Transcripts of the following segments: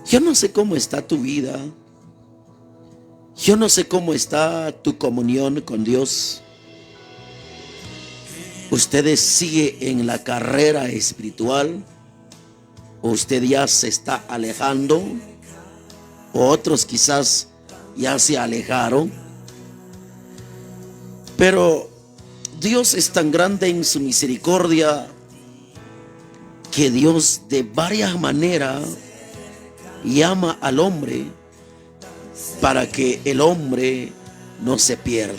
Yo no sé cómo está tu vida. Yo no sé cómo está tu comunión con Dios. ¿Usted sigue en la carrera espiritual? ¿O usted ya se está alejando? ¿O otros quizás ya se alejaron? Pero Dios es tan grande en su misericordia que Dios de varias maneras llama al hombre para que el hombre no se pierda.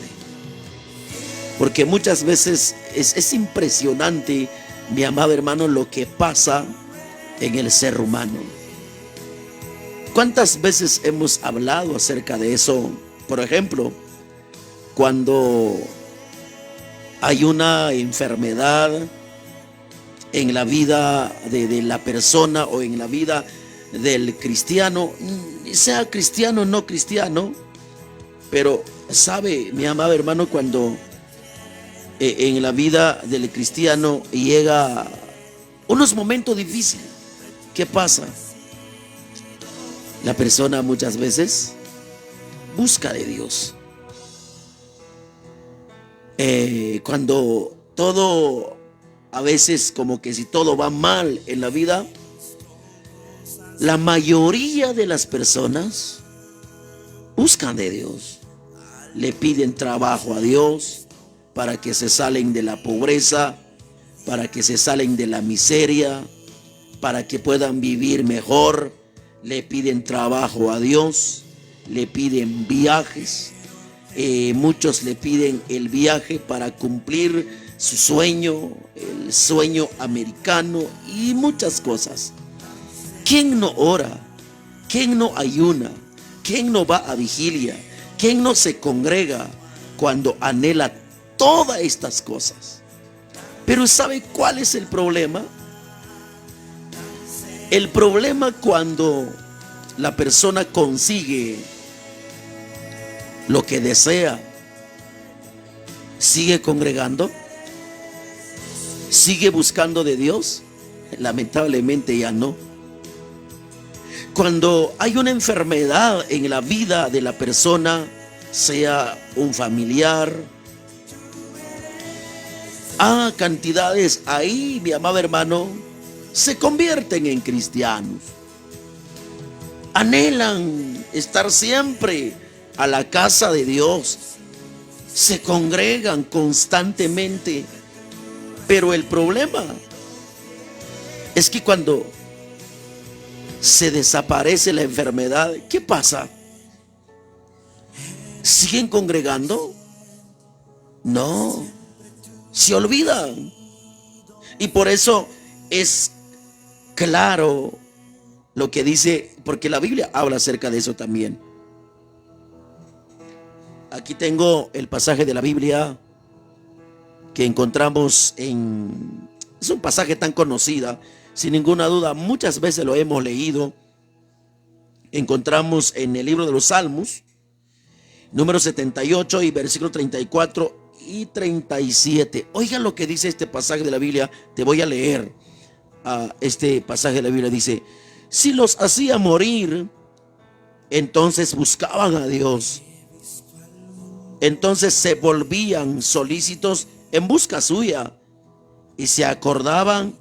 Porque muchas veces es impresionante, mi amado hermano, lo que pasa en el ser humano. ¿Cuántas veces hemos hablado acerca de eso? Por ejemplo, cuando hay una enfermedad en la vida de la persona o en la vida del cristiano, sea cristiano o no cristiano, pero sabe, mi amado hermano, cuando en la vida del cristiano llega unos momentos difíciles, ¿qué pasa? La persona muchas veces busca de Dios. Cuando todo, a veces como que si todo va mal en la vida, la mayoría de las personas buscan de Dios. Le piden trabajo a Dios para que se salen de la pobreza, para que se salen de la miseria, para que puedan vivir mejor. Le piden trabajo a Dios, le piden viajes. Muchos le piden el viaje para cumplir su sueño, el sueño americano y muchas cosas. ¿Quién no ora? ¿Quién no ayuna? ¿Quién no va a vigilia? ¿Quién no se congrega cuando anhela todas estas cosas? Pero ¿sabe cuál es el problema? El problema cuando la persona consigue lo que desea, ¿sigue congregando? ¿Sigue buscando de Dios? Lamentablemente ya no. Cuando hay una enfermedad en la vida de la persona, sea un familiar, cantidades ahí, mi amado hermano, se convierten en cristianos. Anhelan estar siempre a la casa de Dios. Se congregan constantemente. Pero el problema es que cuando se desaparece la enfermedad, ¿qué pasa? ¿Siguen congregando? No, se olvidan. Y por eso es claro lo que dice, porque la Biblia habla acerca de eso también. Aquí tengo el pasaje de la Biblia que encontramos en... Es un pasaje tan conocido, sin ninguna duda, muchas veces lo hemos leído. Encontramos en el libro de los Salmos, número 78 y versículo 34 y 37. Oigan lo que dice este pasaje de la Biblia. Te voy a leer este pasaje de la Biblia. Dice: si los hacía morir, entonces buscaban a Dios. Entonces se volvían solícitos en busca suya y se acordaban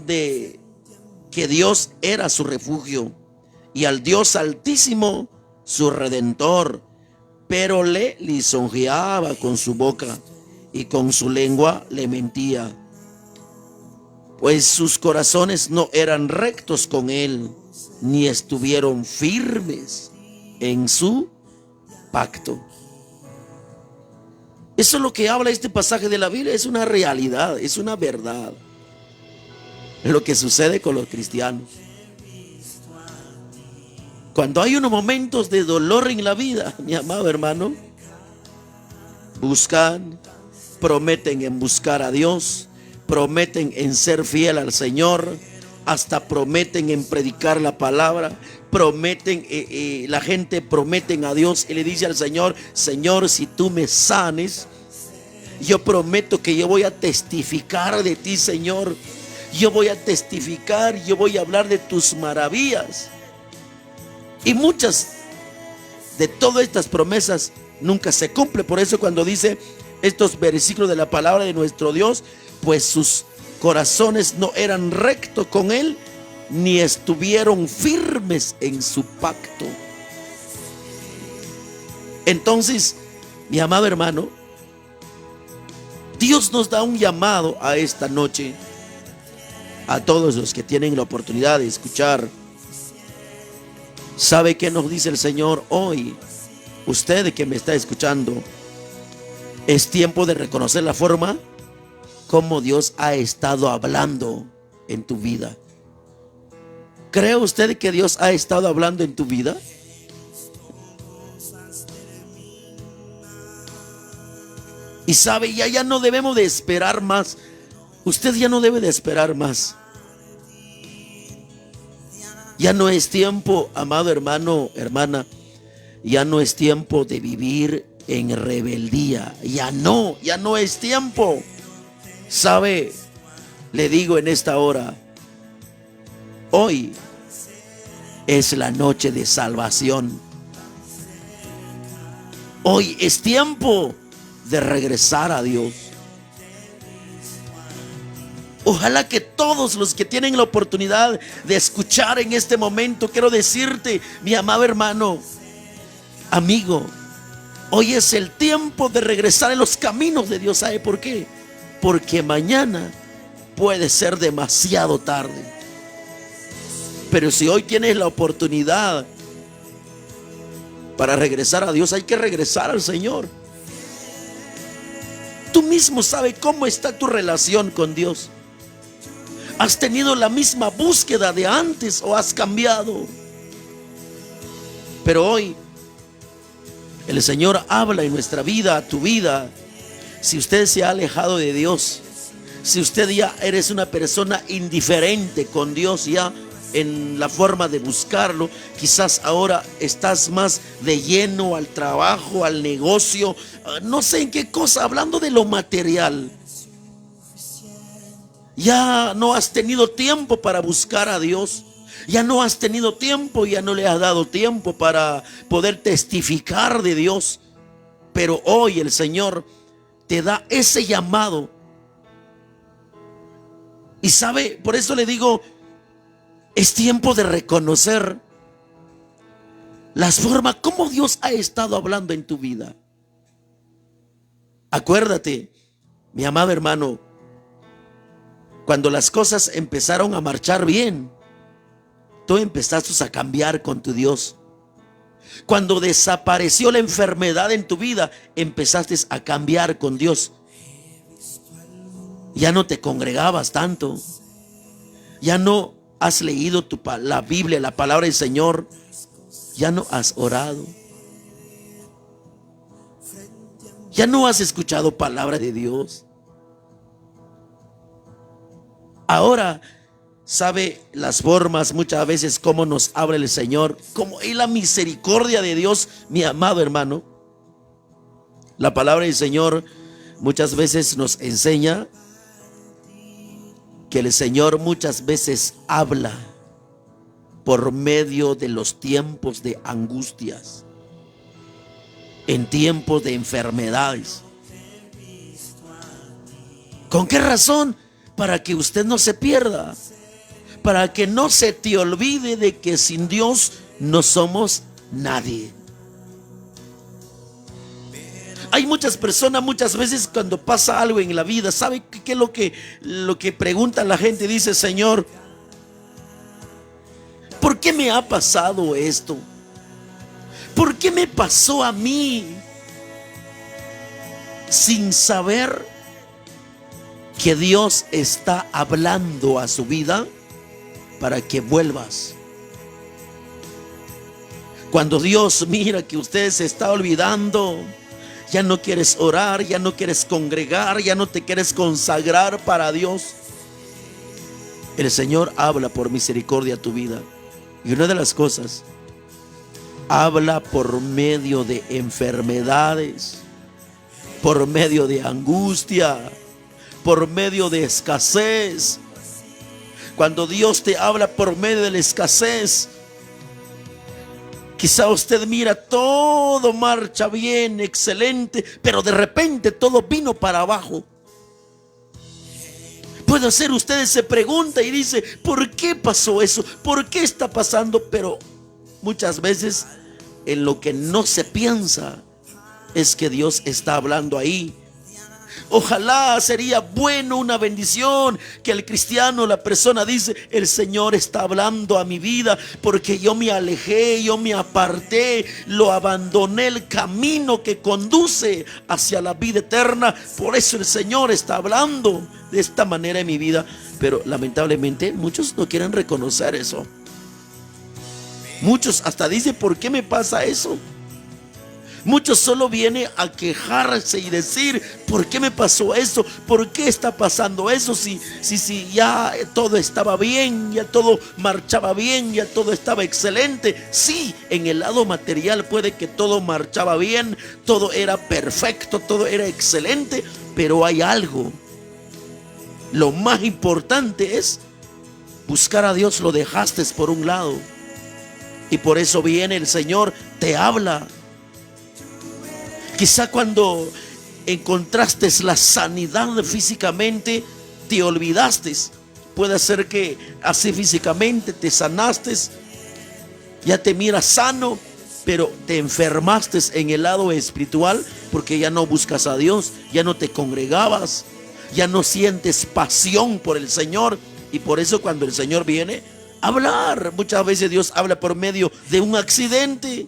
de que Dios era su refugio y al Dios Altísimo su redentor, pero le lisonjeaba con su boca y con su lengua le mentía, pues sus corazones no eran rectos con él, ni estuvieron firmes en su pacto. Eso es lo que habla este pasaje de la Biblia. Es una realidad, es una verdad. Lo que sucede con los cristianos. Cuando hay unos momentos de dolor en la vida, mi amado hermano, buscan, prometen en buscar a Dios, prometen en ser fiel al Señor, hasta prometen en predicar la palabra, prometen, la gente prometen a Dios y le dice al Señor: Señor, si tú me sanes, yo prometo que yo voy a testificar de ti, Señor. yo voy a testificar, yo voy a hablar de tus maravillas. Y muchas de todas estas promesas nunca se cumplen. Por eso cuando dice estos versículos de la palabra de nuestro Dios, pues sus corazones no eran rectos con Él, ni estuvieron firmes en su pacto. Entonces, mi amado hermano, Dios nos da un llamado a esta noche, a todos los que tienen la oportunidad de escuchar. ¿Sabe qué nos dice el Señor hoy? Usted que me está escuchando, es tiempo de reconocer la forma como Dios ha estado hablando en tu vida. ¿Cree usted que Dios ha estado hablando en tu vida? Y sabe, ya no debemos de esperar más. Usted ya no debe de esperar más. Ya no es tiempo, amado hermano, hermana, ya no es tiempo de vivir en rebeldía. Ya no es tiempo. ¿Sabe? Le digo en esta hora, hoy es la noche de salvación. Hoy es tiempo de regresar a Dios. Ojalá que todos los que tienen la oportunidad de escuchar en este momento, quiero decirte, mi amado hermano, amigo, hoy es el tiempo de regresar en los caminos de Dios. ¿Sabe por qué? Porque mañana puede ser demasiado tarde. Pero si hoy tienes la oportunidad para regresar a Dios, hay que regresar al Señor. Tú mismo sabes cómo está tu relación con Dios. ¿Has tenido la misma búsqueda de antes o has cambiado? Pero hoy el Señor habla en nuestra vida, a tu vida. Si usted se ha alejado de Dios, si usted ya eres una persona indiferente con Dios ya en la forma de buscarlo, quizás ahora estás más de lleno al trabajo, al negocio, no sé en qué cosa, hablando de lo material. Ya no has tenido tiempo para buscar a Dios. Ya no has tenido tiempo, ya no le has dado tiempo para poder testificar de Dios. Pero hoy el Señor te da ese llamado. Y sabe, por eso le digo, es tiempo de reconocer las formas como Dios ha estado hablando en tu vida. Acuérdate, mi amado hermano, cuando las cosas empezaron a marchar bien, tú empezaste a cambiar con tu Dios. Cuando desapareció la enfermedad en tu vida, empezaste a cambiar con Dios. Ya no te congregabas tanto. Ya no has leído la Biblia, la palabra del Señor. Ya no has orado. Ya no has escuchado palabra de Dios. Ahora, ¿sabe las formas muchas veces cómo nos habla el Señor? Como es la misericordia de Dios, mi amado hermano. La palabra del Señor muchas veces nos enseña que el Señor muchas veces habla por medio de los tiempos de angustias, en tiempos de enfermedades. ¿Con qué razón? Para que usted no se pierda, para que no se te olvide de que sin Dios no somos nadie. Hay muchas personas, muchas veces cuando pasa algo en la vida, ¿sabe qué es lo que pregunta la gente? Dice: Señor, ¿por qué me ha pasado esto? ¿Por qué me pasó a mí? Sin saber que Dios está hablando a su vida para que vuelvas. Cuando Dios mira que usted se está olvidando, ya no quieres orar, ya no quieres congregar, ya no te quieres consagrar para Dios, el Señor habla por misericordia a tu vida. Y una de las cosas, habla por medio de enfermedades, por medio de angustia, por medio de escasez, Cuando Dios te habla por medio de la escasez, quizá usted mira, todo marcha bien, excelente, pero de repente todo vino para abajo. Puede ser, usted se pregunta y dice, ¿por qué pasó eso? ¿Por qué está pasando? Pero muchas veces en lo que no se piensa es que Dios está hablando ahí. Ojalá sería bueno, una bendición, que el cristiano, la persona dice, el Señor está hablando a mi vida porque yo me alejé, yo me aparté, lo abandoné, el camino que conduce hacia la vida eterna. Por eso el Señor está hablando de esta manera en mi vida. Pero lamentablemente muchos no quieren reconocer eso. Muchos hasta dicen, ¿por qué me pasa eso? Muchos solo vienen a quejarse y decir, ¿por qué me pasó eso? ¿Por qué está pasando eso? Si ya todo estaba bien, ya todo marchaba bien, ya todo estaba excelente. Sí, en el lado material puede que todo marchaba bien, todo era perfecto, todo era excelente, pero hay algo. Lo más importante es buscar a Dios. Lo dejaste por un lado y por eso viene el Señor, te habla. Quizá cuando encontraste la sanidad físicamente, te olvidaste. Puede ser que así físicamente te sanaste, ya te miras sano, pero te enfermaste en el lado espiritual porque ya no buscas a Dios, ya no te congregabas, ya no sientes pasión por el Señor. Y por eso cuando el Señor viene a hablar, muchas veces Dios habla por medio de un accidente.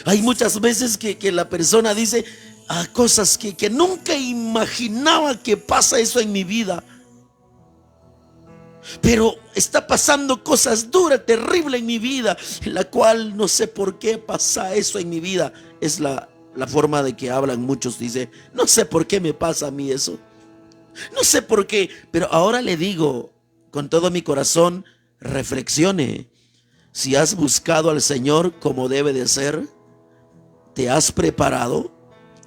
Hay muchas veces que la persona dice cosas que nunca imaginaba que pasa eso en mi vida. Pero está pasando cosas duras, terribles en mi vida, en la cual no sé por qué pasa eso en mi vida. Es la forma de que hablan muchos. Dice, no sé por qué me pasa a mí eso. No sé por qué. Pero ahora le digo con todo mi corazón, reflexione. Si has buscado al Señor como debe de ser, ¿te has preparado?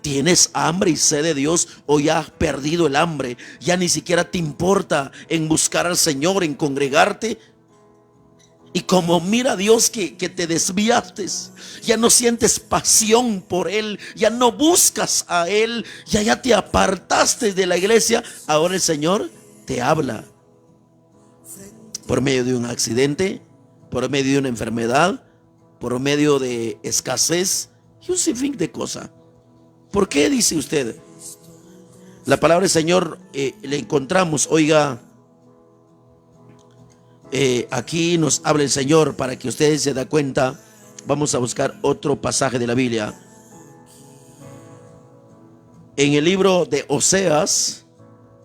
¿Tienes hambre y sed de Dios o ya has perdido el hambre? Ya ni siquiera te importa en buscar al Señor, en congregarte. Y como mira Dios que te desviaste, ya no sientes pasión por Él, ya no buscas a Él, ya te apartaste de la iglesia. Ahora el Señor te habla por medio de un accidente, por medio de una enfermedad, por medio de escasez y un sinfín de cosas. ¿Por qué dice usted? La palabra del Señor le encontramos, oiga, aquí nos habla el Señor para que ustedes se den cuenta. Vamos a buscar otro pasaje de la Biblia. En el libro de Oseas,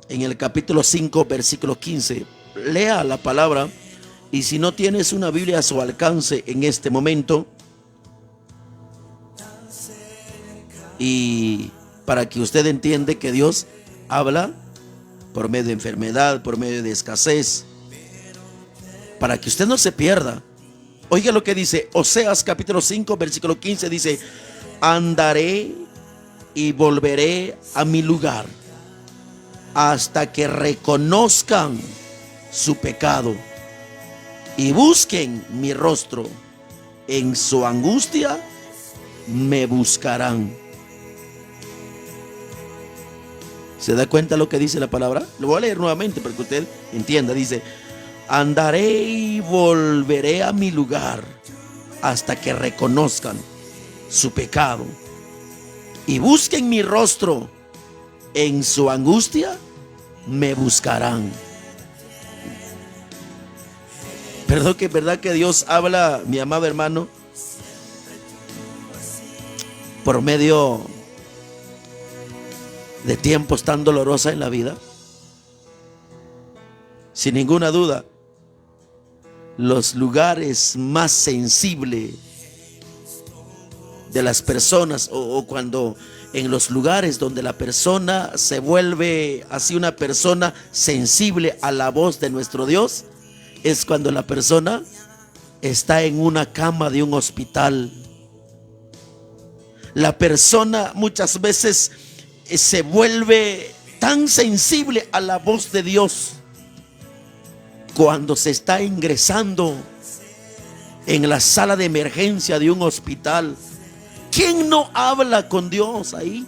en el capítulo 5, versículo 15. Lea la palabra. Y si no tienes una Biblia a su alcance en este momento, y para que usted entiende que Dios habla por medio de enfermedad, por medio de escasez, para que usted no se pierda. Oiga lo que dice Oseas capítulo 5 versículo 15, dice: andaré y volveré a mi lugar hasta que reconozcan su pecado y busquen mi rostro. En su angustia me buscarán. ¿Se da cuenta lo que dice la palabra? Lo voy a leer nuevamente para que usted entienda. Dice: andaré y volveré a mi lugar hasta que reconozcan su pecado y busquen mi rostro. En su angustia me buscarán. ¿Verdad que Dios habla, mi amado hermano, por medio de tiempos tan dolorosos en la vida? Sin ninguna duda, los lugares más sensibles de las personas, o cuando en los lugares donde la persona se vuelve así una persona sensible a la voz de nuestro Dios, es cuando la persona está en una cama de un hospital. La persona muchas veces se vuelve tan sensible a la voz de Dios cuando se está ingresando en la sala de emergencia de un hospital, ¿quién no habla con Dios ahí?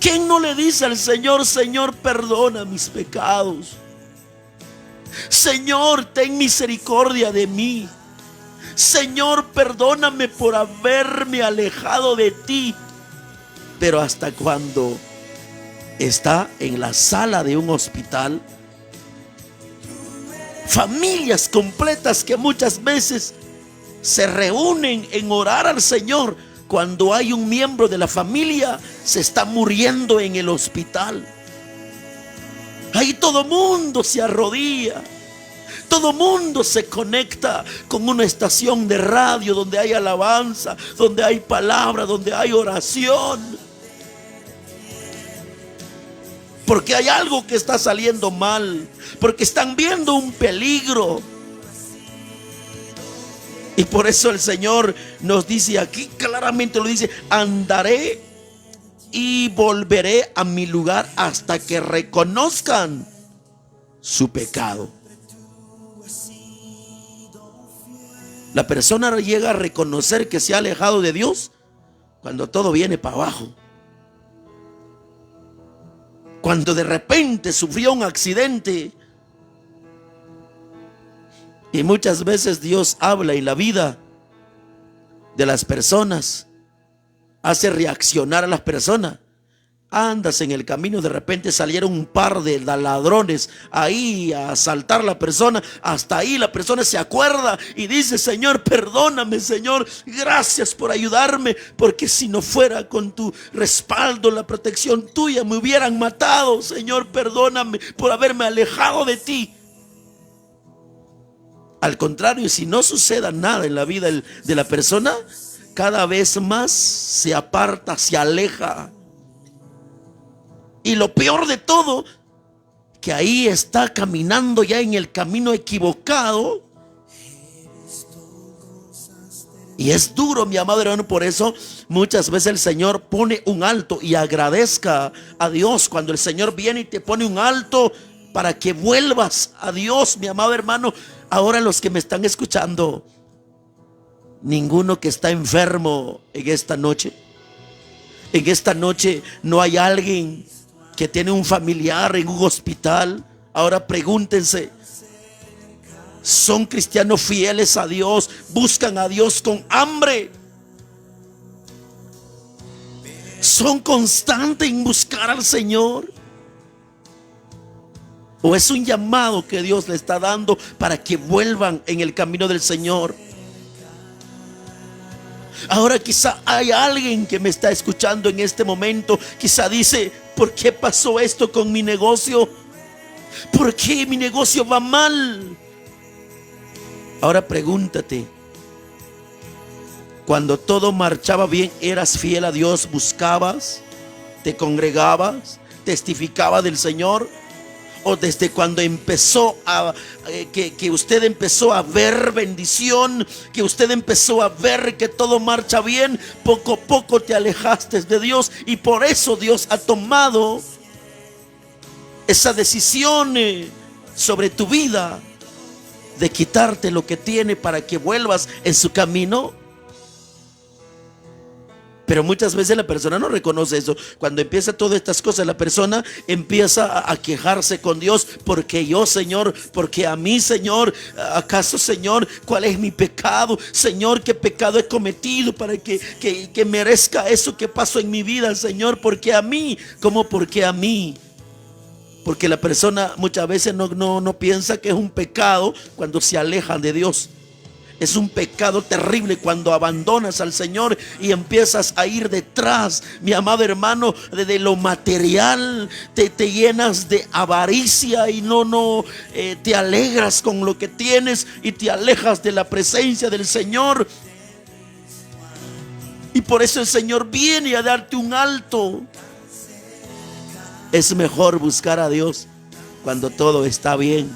¿Quién no le dice al Señor: Señor, perdona mis pecados? Señor, ten misericordia de mí. Señor, perdóname por haberme alejado de ti. Pero hasta cuando está en la sala de un hospital, familias completas que muchas veces se reúnen en orar al Señor cuando hay un miembro de la familia se está muriendo en el hospital. Ahí todo mundo se arrodilla, todo mundo se conecta con una estación de radio donde hay alabanza, donde hay palabra, donde hay oración. Porque hay algo que está saliendo mal, porque están viendo un peligro. Y por eso el Señor nos dice aquí, claramente lo dice: andaré y volveré a mi lugar hasta que reconozcan su pecado. La persona llega a reconocer que se ha alejado de Dios cuando todo viene para abajo. Cuando de repente sufrió un accidente. Y muchas veces Dios habla y la vida de las personas hace reaccionar a las personas. Andas en el camino, de repente salieron un par de ladrones ahí a asaltar a la persona. Hasta ahí la persona se acuerda y dice: Señor, perdóname, Señor, gracias por ayudarme, porque si no fuera con tu respaldo, la protección tuya, me hubieran matado. Señor, perdóname por haberme alejado de ti. Al contrario, si no suceda nada en la vida de la persona, cada vez más se aparta, se aleja. Y lo peor de todo, que ahí está caminando ya en el camino equivocado. Y es duro, mi amado hermano. Por eso muchas veces el Señor pone un alto. Y agradezca a Dios cuando el Señor viene y te pone un alto para que vuelvas a Dios, mi amado hermano. Ahora, los que me están escuchando, ninguno que está enfermo en esta noche. En esta noche no hay alguien que tiene un familiar en un hospital. Ahora pregúntense: ¿son cristianos fieles a Dios? ¿Buscan a Dios con hambre? ¿Son constantes en buscar al Señor? ¿O es un llamado que Dios le está dando para que vuelvan en el camino del Señor? Ahora quizá hay alguien que me está escuchando en este momento. Quizá dice: ¿por qué pasó esto con mi negocio? ¿Por qué mi negocio va mal? Ahora pregúntate: cuando todo marchaba bien, ¿eras fiel a Dios? ¿Buscabas? ¿Te congregabas? ¿Testificabas del Señor? ¿O desde cuando empezó que usted empezó a ver bendición, que usted empezó a ver que todo marcha bien, poco a poco te alejaste de Dios? Y por eso Dios ha tomado esa decisión sobre tu vida de quitarte lo que tiene para que vuelvas en su camino. Pero muchas veces la persona no reconoce eso. Cuando empieza todas estas cosas, la persona empieza a quejarse con Dios: porque yo, Señor, porque a mí, Señor, ¿acaso, Señor, cuál es mi pecado? Señor, ¿qué pecado he cometido para que merezca eso que pasó en mi vida, Señor? ¿Por qué a mí? ¿Cómo por qué a mí? Porque la persona muchas veces no piensa que es un pecado cuando se alejan de Dios. Es un pecado terrible cuando abandonas al Señor y empiezas a ir detrás, mi amado hermano, de lo material. Te llenas de avaricia y no te alegras con lo que tienes y te alejas de la presencia del Señor. Y por eso el Señor viene a darte un alto. Es mejor buscar a Dios cuando todo está bien.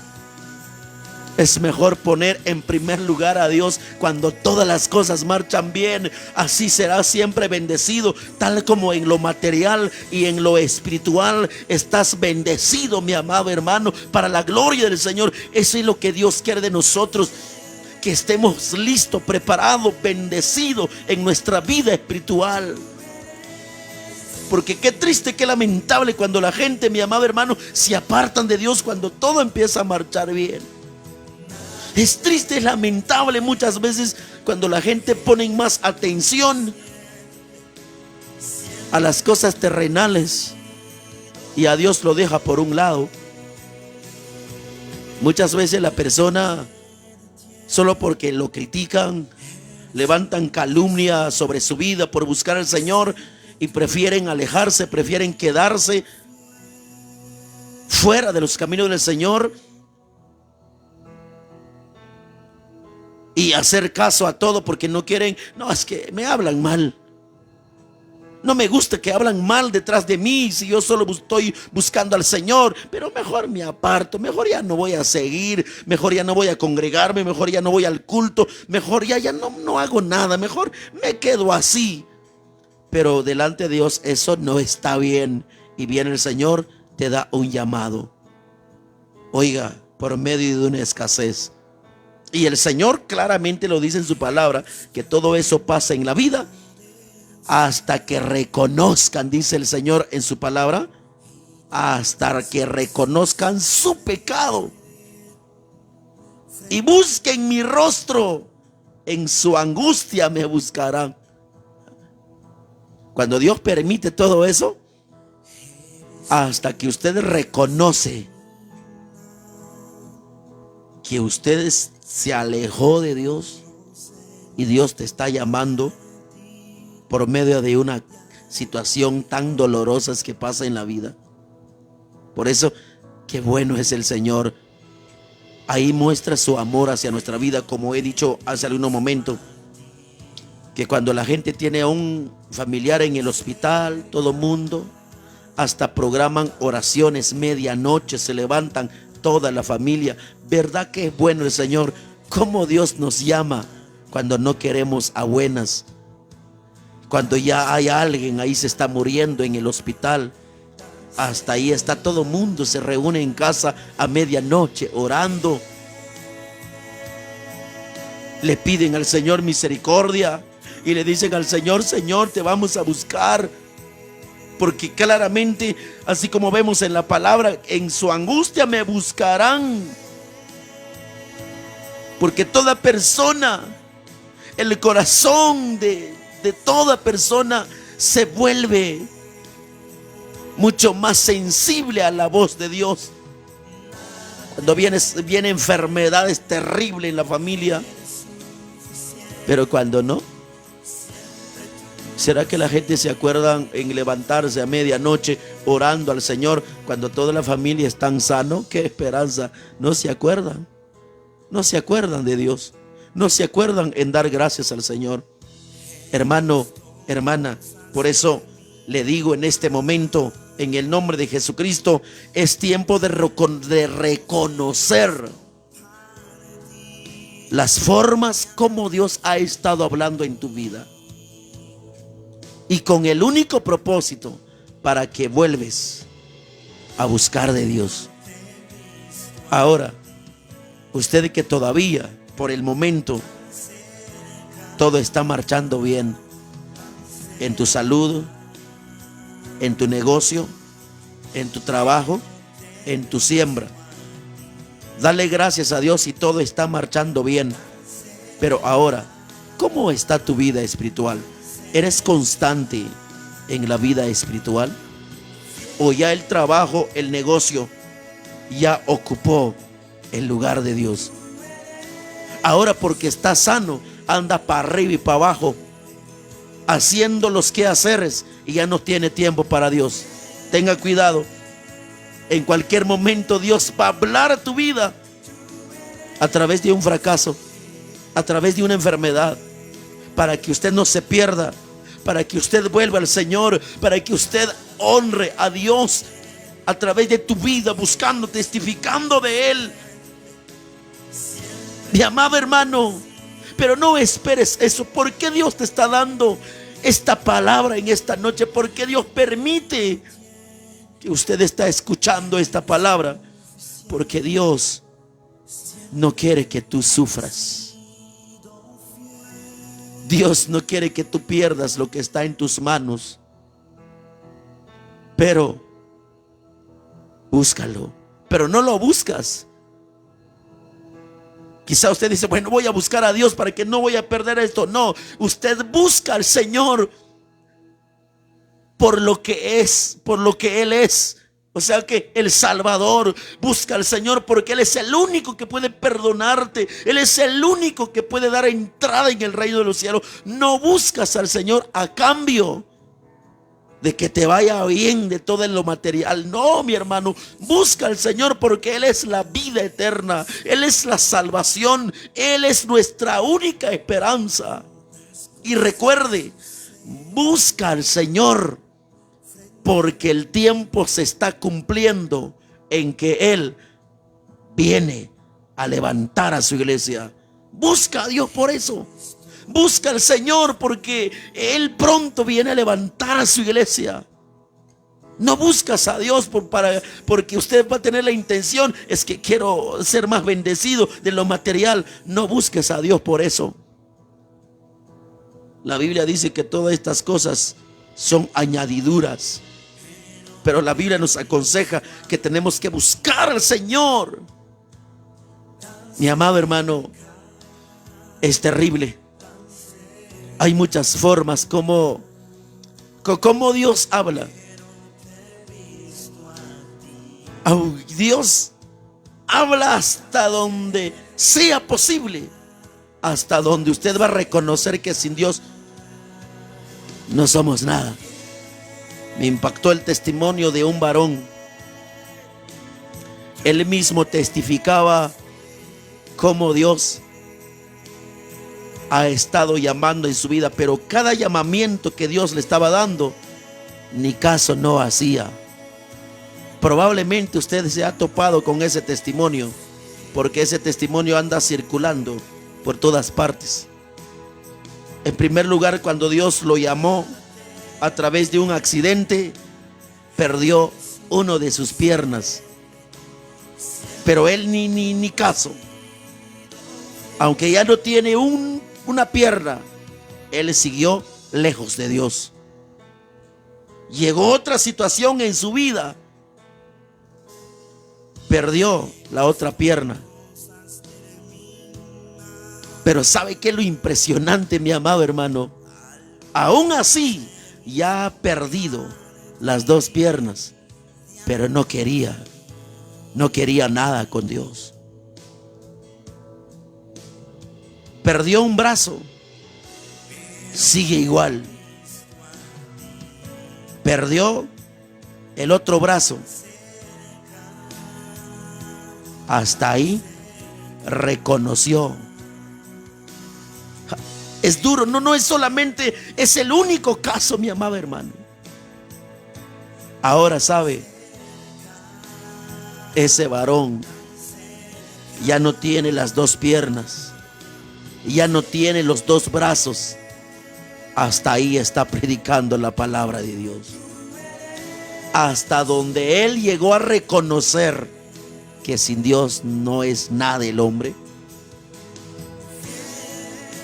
Es mejor poner en primer lugar a Dios cuando todas las cosas marchan bien. Así serás siempre bendecido, tal como en lo material y en lo espiritual estás bendecido, mi amado hermano, para la gloria del Señor. Eso es lo que Dios quiere de nosotros, que estemos listos, preparados, bendecidos en nuestra vida espiritual. Porque qué triste, qué lamentable cuando la gente, mi amado hermano, se apartan de Dios cuando todo empieza a marchar bien. Es triste, es lamentable muchas veces cuando la gente pone más atención a las cosas terrenales y a Dios lo deja por un lado. Muchas veces la persona, solo porque lo critican, levantan calumnia sobre su vida por buscar al Señor y prefieren alejarse, prefieren quedarse fuera de los caminos del Señor y hacer caso a todo porque no quieren. No, es que me hablan mal. No me gusta que hablan mal detrás de mí si yo solo estoy buscando al Señor. Pero mejor me aparto, mejor ya no voy a seguir, mejor ya no voy a congregarme, mejor ya no voy al culto, mejor ya no hago nada, mejor me quedo así. Pero delante de Dios eso no está bien. Y viene el Señor, te da un llamado. Oiga, por medio de una escasez. Y el Señor claramente lo dice en su palabra, que todo eso pasa en la vida hasta que reconozcan, dice el Señor en su palabra, hasta que reconozcan su pecado y busquen mi rostro. En su angustia me buscarán. Cuando Dios permite todo eso, hasta que usted reconoce que usted se alejó de Dios y Dios te está llamando por medio de una situación tan dolorosa que pasa en la vida. Por eso, qué bueno es el Señor. Ahí muestra su amor hacia nuestra vida, como he dicho hace algunos momentos, que cuando la gente tiene a un familiar en el hospital, todo mundo hasta programan oraciones, medianoche se levantan toda la familia. ¿Verdad que es bueno el Señor? Cómo Dios nos llama cuando no queremos a buenas. Cuando ya hay alguien ahí se está muriendo en el hospital, hasta ahí está todo mundo, se reúne en casa a medianoche orando. Le piden al Señor misericordia y le dicen al Señor: Señor, te vamos a buscar. Porque claramente, así como vemos en la palabra, en su angustia me buscarán. Porque toda persona, el corazón de toda persona se vuelve mucho más sensible a la voz de Dios. Cuando viene enfermedades terribles en la familia, pero cuando no, ¿será que la gente se acuerda en levantarse a medianoche orando al Señor cuando toda la familia está sana? ¡Qué esperanza! No se acuerdan, no se acuerdan de Dios, no se acuerdan en dar gracias al Señor. Hermano, hermana, por eso le digo en este momento, en el nombre de Jesucristo, es tiempo de reconocer las formas como Dios ha estado hablando en tu vida. Y con el único propósito para que vuelves a buscar de Dios. Ahora, usted que todavía, por el momento, todo está marchando bien en tu salud, en tu negocio, en tu trabajo, en tu siembra. Dale gracias a Dios si todo está marchando bien. Pero ahora, ¿cómo está tu vida espiritual? ¿Eres constante en la vida espiritual? ¿O ya el trabajo, el negocio, ya ocupó el lugar de Dios? Ahora, porque está sano, anda para arriba y para abajo, haciendo los quehaceres y ya no tiene tiempo para Dios. Tenga cuidado. En cualquier momento Dios va a hablar a tu vida a través de un fracaso, a través de una enfermedad, para que usted no se pierda, para que usted vuelva al Señor, para que usted honre a Dios a través de tu vida, buscando, testificando de Él. Mi amado hermano, pero no esperes eso. ¿Por qué Dios te está dando esta palabra en esta noche? ¿Por qué Dios permite que usted está escuchando esta palabra? Porque Dios no quiere que tú sufras. Dios no quiere que tú pierdas lo que está en tus manos. Pero búscalo. Pero no lo buscas. Quizá usted dice, bueno, voy a buscar a Dios para que no voy a perder esto. No, usted busca al Señor por lo que es, por lo que Él es. O sea que el Salvador. Busca al Señor porque Él es el único que puede perdonarte. Él es el único que puede dar entrada en el reino de los cielos. No buscas al Señor a cambio de que te vaya bien de todo lo material. No, mi hermano, busca al Señor porque Él es la vida eterna. Él es la salvación. Él es nuestra única esperanza. Y recuerde, busca al Señor porque el tiempo se está cumpliendo en que Él viene a levantar a su iglesia. Busca a Dios por eso. Busca al Señor porque Él pronto viene a levantar a su iglesia. No buscas a Dios porque usted va a tener la intención, es que quiero ser más bendecido de lo material. No busques a Dios por eso. La Biblia dice que todas estas cosas son añadiduras. Pero la Biblia nos aconseja que tenemos que buscar al Señor. Mi amado hermano, es terrible. Hay muchas formas como Dios habla. Dios habla hasta donde sea posible. Hasta donde usted va a reconocer que sin Dios no somos nada. Me impactó el testimonio de un varón. Él mismo testificaba cómo Dios ha estado llamando en su vida, pero cada llamamiento que Dios le estaba dando, ni caso no hacía. Probablemente usted se ha topado con ese testimonio, porque ese testimonio anda circulando por todas partes. En primer lugar, cuando Dios lo llamó a través de un accidente, perdió uno de sus piernas, pero él ni caso. Aunque ya no tiene una pierna, él siguió lejos de Dios. Llegó otra situación en su vida, perdió la otra pierna. Pero ¿sabe qué es lo impresionante, mi amado hermano? Aún así, ya ha perdido las dos piernas, pero no quería nada con Dios. Perdió un brazo, sigue igual. Perdió el otro brazo, hasta ahí reconoció. Es duro, no es solamente, es el único caso, mi amado hermano. Ahora sabe, ese varón ya no tiene las dos piernas, ya no tiene los dos brazos. Hasta ahí está predicando la palabra de Dios. Hasta donde él llegó a reconocer que sin Dios no es nada el hombre.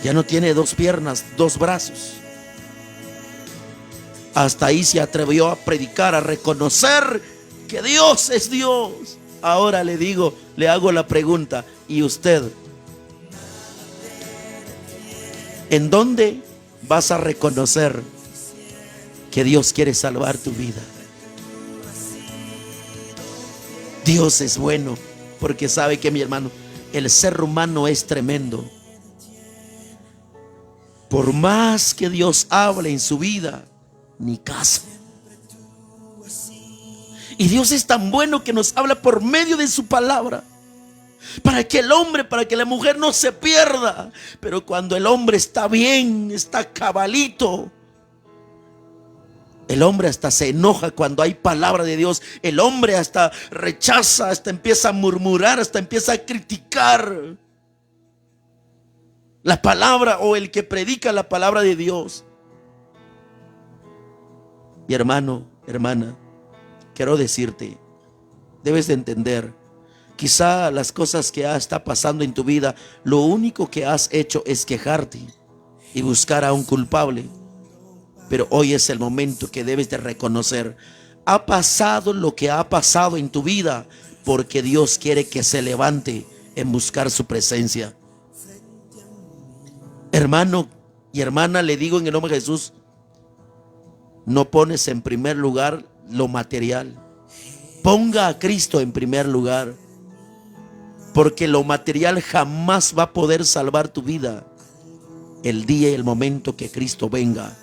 Ya no tiene dos piernas, dos brazos. Hasta ahí se atrevió a predicar, a reconocer que Dios es Dios. Ahora le hago la pregunta, ¿y usted? ¿En dónde vas a reconocer que Dios quiere salvar tu vida? Dios es bueno, porque sabe que, mi hermano, el ser humano es tremendo. Por más que Dios hable en su vida, ni caso. Y Dios es tan bueno que nos habla por medio de su palabra, para que el hombre, para que la mujer no se pierda. Pero cuando el hombre está bien, está cabalito, el hombre hasta se enoja cuando hay palabra de Dios. El hombre hasta rechaza, hasta empieza a murmurar, hasta empieza a criticar. La palabra o el que predica la palabra de Dios. Y hermano, hermana, quiero decirte, debes de entender, quizá las cosas que está pasando en tu vida, lo único que has hecho es quejarte y buscar a un culpable. Pero hoy es el momento que debes de reconocer, ha pasado lo que ha pasado en tu vida porque Dios quiere que se levante en buscar su presencia. Hermano y hermana, le digo en el nombre de Jesús, no pones en primer lugar lo material. Ponga a Cristo en primer lugar, porque lo material jamás va a poder salvar tu vida el día y el momento que Cristo venga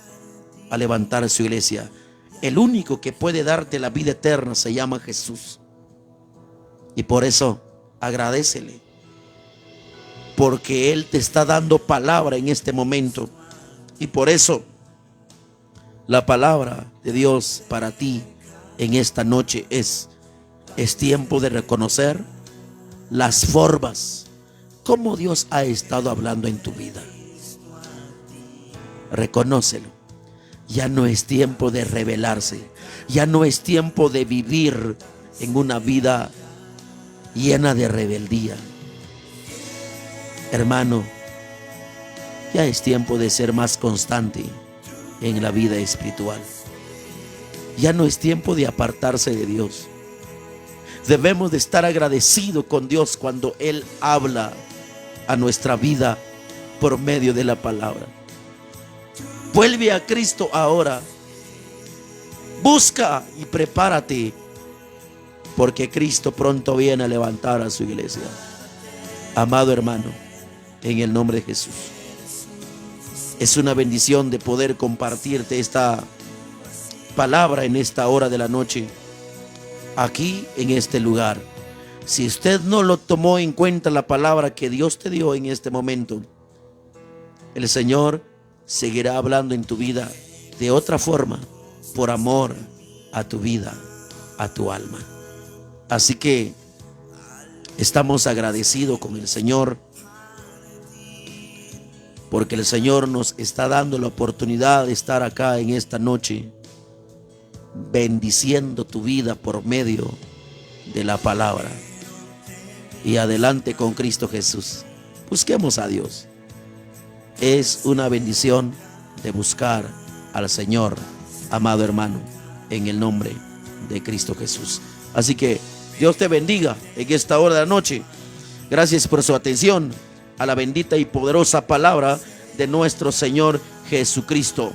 a levantar su iglesia. El único que puede darte la vida eterna se llama Jesús. Y por eso agradécele, porque Él te está dando palabra en este momento. Y por eso la palabra de Dios para ti en esta noche es tiempo de reconocer las formas como Dios ha estado hablando en tu vida. Reconócelo. Ya no es tiempo de rebelarse. Ya no es tiempo de vivir en una vida llena de rebeldía. Hermano, ya es tiempo de ser más constante en la vida espiritual. Ya no es tiempo de apartarse de Dios. Debemos de estar agradecidos con Dios cuando Él habla a nuestra vida por medio de la palabra. Vuelve a Cristo ahora. Busca y prepárate, porque Cristo pronto viene a levantar a su iglesia. Amado hermano, en el nombre de Jesús, es una bendición de poder compartirte esta palabra en esta hora de la noche, aquí en este lugar. Si usted no lo tomó en cuenta, la palabra que Dios te dio en este momento, el Señor seguirá hablando en tu vida de otra forma, por amor a tu vida, a tu alma. Así que estamos agradecidos con el Señor, porque el Señor nos está dando la oportunidad de estar acá en esta noche, bendiciendo tu vida por medio de la palabra. Y adelante con Cristo Jesús. Busquemos a Dios. Es una bendición de buscar al Señor, amado hermano, en el nombre de Cristo Jesús. Así que Dios te bendiga en esta hora de la noche. Gracias por su atención a la bendita y poderosa palabra de nuestro Señor Jesucristo.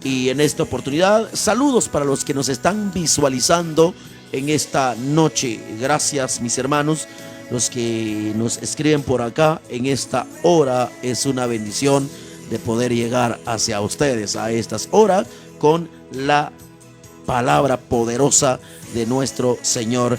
Y en esta oportunidad, saludos para los que nos están visualizando en esta noche. Gracias, mis hermanos, los que nos escriben por acá en esta hora. Es una bendición de poder llegar hacia ustedes a estas horas con la palabra poderosa de nuestro Señor